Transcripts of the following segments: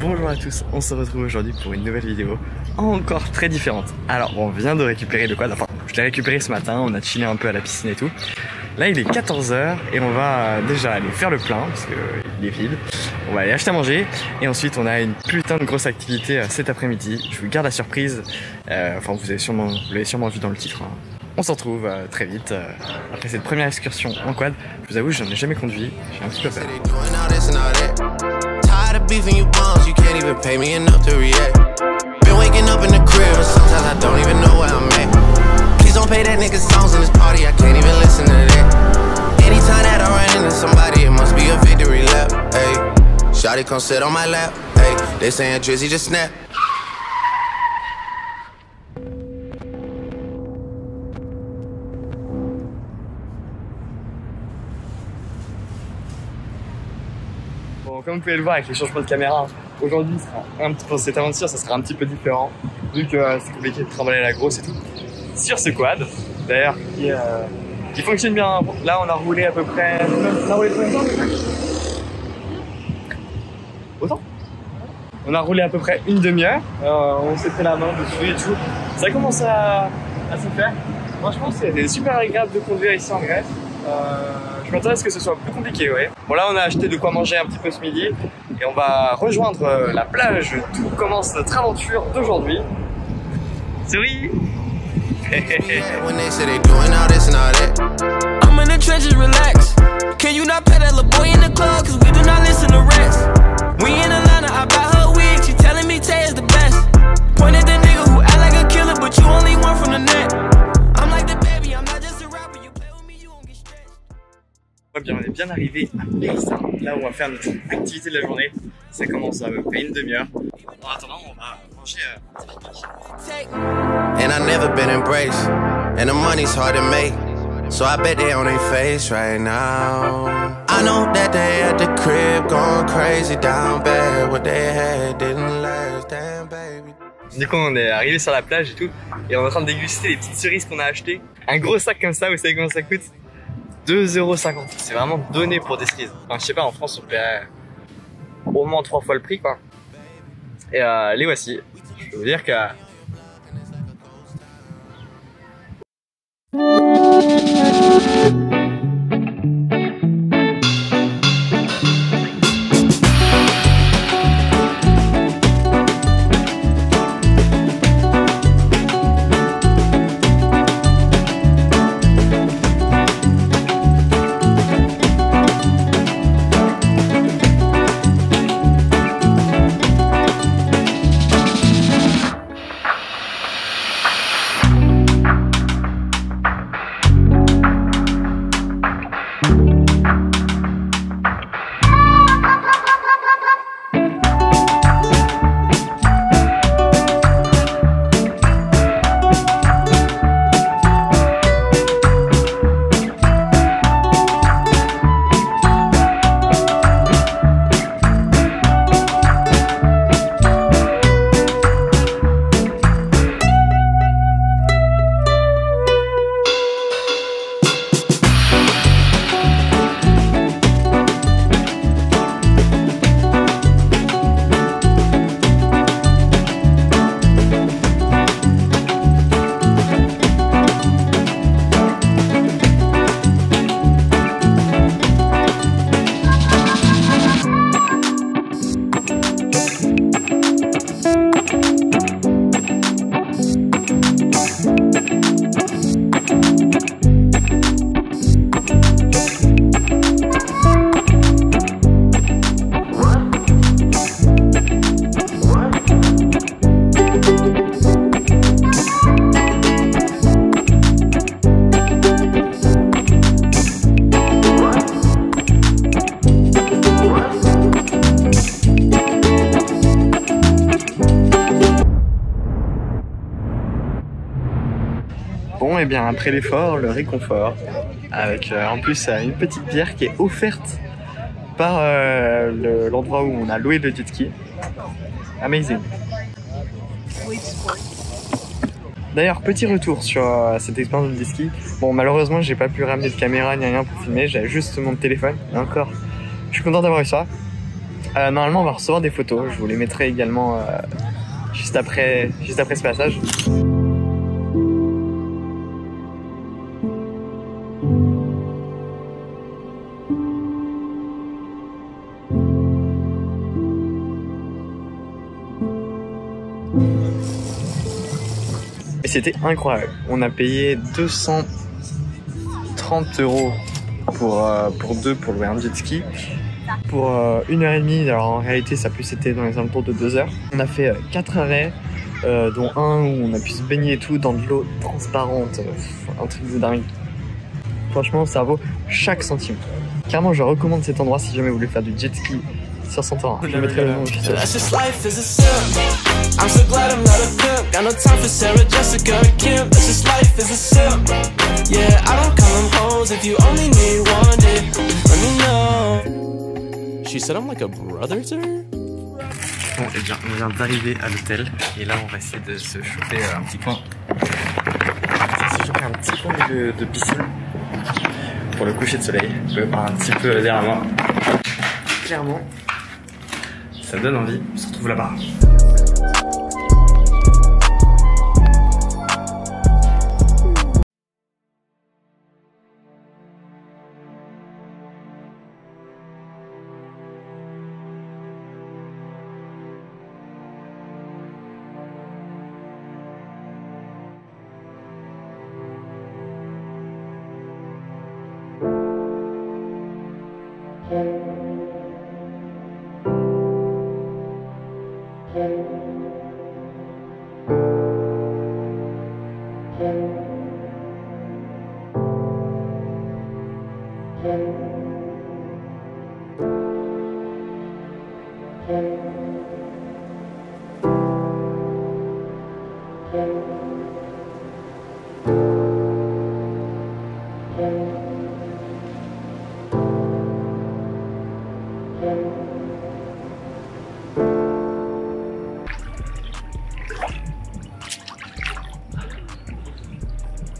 Bonjour à tous, on se retrouve aujourd'hui pour une nouvelle vidéo encore très différente. Alors on vient de récupérer le quad, enfin je l'ai récupéré ce matin, on a chillé un peu à la piscine et tout. Là il est 14 h et on va déjà aller faire le plein parce qu'il est vide. On va aller acheter à manger et ensuite on a une putain de grosse activité cet après-midi. Je vous garde la surprise, enfin vous l'avez sûrement vu dans le titre. Hein. On se retrouve très vite après cette première excursion en quad. Je vous avoue je n'en ai jamais conduit, j'ai un petit peu peur. Beefing you bums, you can't even pay me enough to react. Been waking up in the crib, and sometimes I don't even know where I'm at. Please don't pay that nigga songs in this party, I can't even listen to that. Anytime that I run into somebody, it must be a victory lap. Ayy, shawty come sit on my lap. Ayy, they saying Drizzy just snap. Bon, comme vous pouvez le voir avec les changements de caméra, aujourd'hui pour cette aventure ça sera un petit peu différent vu que c'est compliqué de trimballer la grosse et tout. Sur ce quad, d'ailleurs qui fonctionne bien. Là on a roulé à peu près... On a roulé combien de temps? Autant? On a roulé à peu près une demi-heure, on s'est fait la main dessus et tout. Ça commence à se faire. Franchement c'est super agréable de conduire ici en Grèce. Je m'attendais à ce que ce soit plus compliqué, ouais. Bon là on a acheté de quoi manger un petit peu ce midi et on va rejoindre la plage d'où commence notre aventure d'aujourd'hui. Souris. Bien, on est bien arrivé à Périssa, là où on va faire notre activité de la journée. Ça commence à peu près une demi-heure. En attendant, on va manger un petit And I never been embraced, and the money's hard to make. So I bet they on their face right now. I know that they at the crib going crazy down bad. What they had didn't last, damn baby. Du coup, on est arrivé sur la plage et tout, et on est en train de déguster les petites cerises qu'on a achetées. Un gros sac comme ça, vous savez comment ça coûte? 2,50 €. C'est vraiment donné pour des cerises. Enfin, je sais pas, en France on paie au moins 3 fois le prix quoi. Et les voici. Je peux vous dire que... Bon et bien après l'effort, le réconfort, avec en plus une petite bière qui est offerte par l'endroit où on a loué le jet ski. Amazing. D'ailleurs, petit retour sur cette expérience de jet ski. Bon, malheureusement, j'ai pas pu ramener de caméra ni rien pour filmer, j'avais juste mon téléphone. Et encore, je suis content d'avoir eu ça. Normalement on va recevoir des photos, je vous les mettrai également juste après ce passage. Et c'était incroyable, on a payé 230 € pour deux pour louer un jet ski. Pour 1h30, alors en réalité ça a plus été dans les alentours de 2 heures. On a fait 4 arrêts, dont un où on a pu se baigner et tout dans de l'eau transparente, un truc de dingue. Franchement ça vaut chaque centime. Clairement je recommande cet endroit si jamais vous voulez faire du jet ski sur Santorin. Je mettrai le nom juste là. She said I'm like a brother to her. Bon, et bien, on vient d'arriver à l'hôtel et là, on va essayer de se chauffer un petit coin. Un petit coin de piscine pour le coucher de soleil. Je vais voir un petit peu derrière moi. Clairement, ça donne envie. On se retrouve là-bas.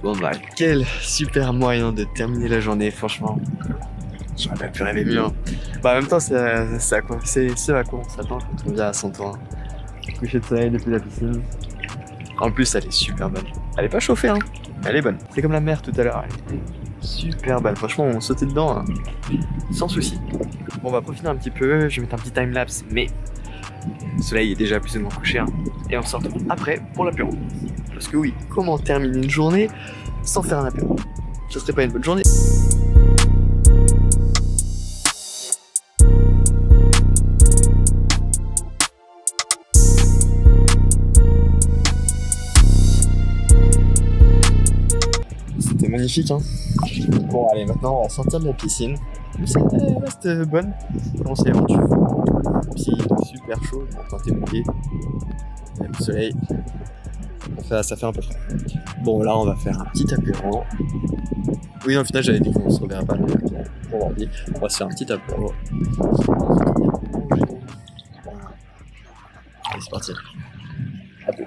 Bon bah quel super moyen de terminer la journée, franchement. J'aurais pas pu rêver mieux. Hein. Bah en même temps c'est à quoi on s'attend quand on vient à Santorin. Coucher de soleil depuis la piscine. En plus elle est super bonne. Elle est pas chauffée hein, elle est bonne. C'est comme la mer tout à l'heure, elle était super bonne. Franchement on sautait dedans hein, sans souci. Bon on va profiter un petit peu, je vais mettre un petit timelapse mais le soleil est déjà plus ou moins couché hein. Et on se retrouve après pour l'apéro. Parce que oui, comment terminer une journée sans faire un apéro? Ce serait pas une bonne journée. C'était magnifique hein. Bon allez, maintenant on va sortir de la piscine. Elle reste bonne. Comment c'est avant tu piscine super chaud, bon, quand t'es mouillé. Il y a le soleil. Ça fait un peu frais. Bon là on va faire un petit apéro. Oui en final j'avais dit qu'on se reverrait pas mais bon, on va se faire un petit apéro. Allez c'est parti. À tout.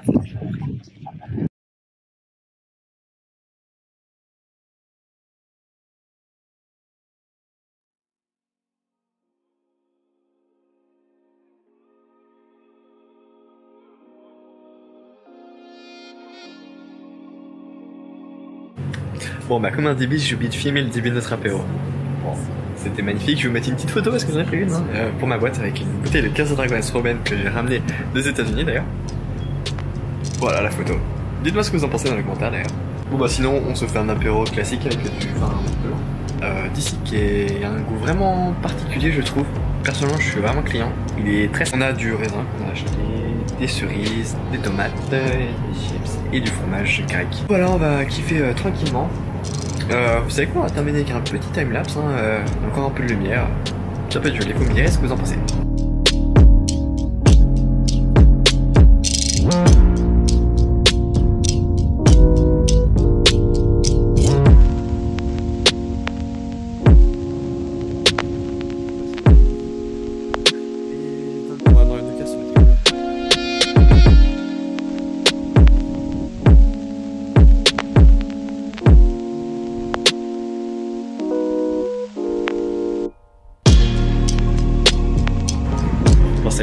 Bon bah comme un débit, j'ai oublié de filmer le début de notre apéro. Bon, c'était magnifique, je vais vous mettre une petite photo parce que j'en ai pris une hein, pour ma boîte avec une bouteille de Casa Dragones Robin que j'ai ramené des États-Unis d'ailleurs. Voilà la photo. Dites-moi ce que vous en pensez dans les commentaires d'ailleurs. Bon bah sinon on se fait un apéro classique avec du vin d'ici qui a un goût vraiment particulier je trouve. Personnellement je suis vraiment client. Il est très... On a du raisin qu'on a acheté, des cerises, des tomates, des chips et du fromage grec. Voilà on va kiffer tranquillement. Vous savez quoi, on va terminer avec un petit timelapse, hein, encore un peu de lumière. Ça peut être joli, vous me direz ce que vous en pensez.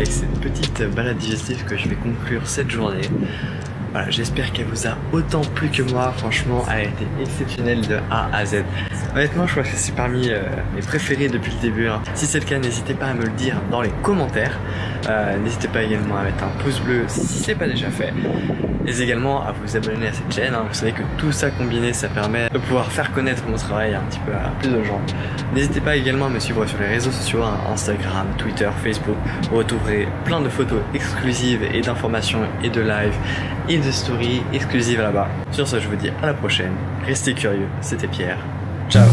c'est avec cette petite balade digestive que je vais conclure cette journée. Voilà, j'espère qu'elle vous a autant plu que moi. Franchement, elle a été exceptionnelle de A à Z. Honnêtement, je crois que c'est parmi mes préférés depuis le début. Hein. Si c'est le cas, n'hésitez pas à me le dire dans les commentaires. N'hésitez pas également à mettre un pouce bleu si c'est pas déjà fait. Et également à vous abonner à cette chaîne. Hein. Vous savez que tout ça combiné, ça permet de pouvoir faire connaître mon travail un petit peu à plus de gens. N'hésitez pas également à me suivre sur les réseaux sociaux, hein, Instagram, Twitter, Facebook. Vous retrouverez plein de photos exclusives et d'informations et de live et de stories exclusives là-bas. Sur ce, je vous dis à la prochaine. Restez curieux. C'était Pierre. Ciao.